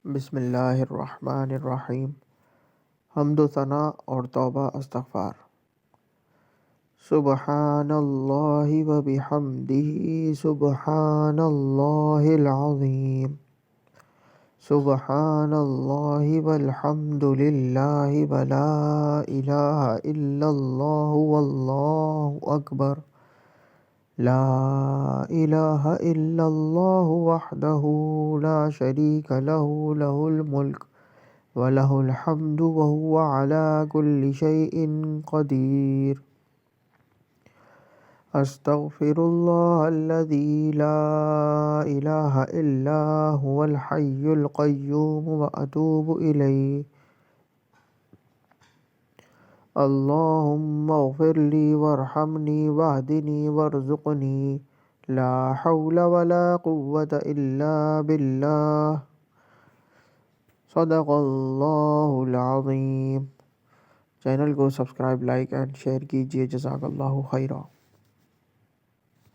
بسم اللہ الرحمن الرحیم۔ حمد و ثناء اور توبہ استغفار۔ سبحان اللہ و بحمدہ، سبحان اللہ العظیم، سبحان اللہ والحمد للہ ولا الہ الا اللہ واللہ اکبر، لا الہ الا اللہ وحدہ لا شریک لہ، لہ الملک وَلَهُ الْحَمْدُ وَهُوَ عَلَى كُلِّ شَيْءٍ قَدِيرٌ۔ أستغفر الله الذي لا إله إلا هو الحي القيوم وأتوب إليه۔ اللهم اغفر لي وارحمني واهدني وارزقني، لا حول ولا قوة إلا بالله، صدق اللہ العظیم۔ چینل کو سبسکرائب، لائک اینڈ شیئر کیجیے۔ جزاک اللہ خیرہ۔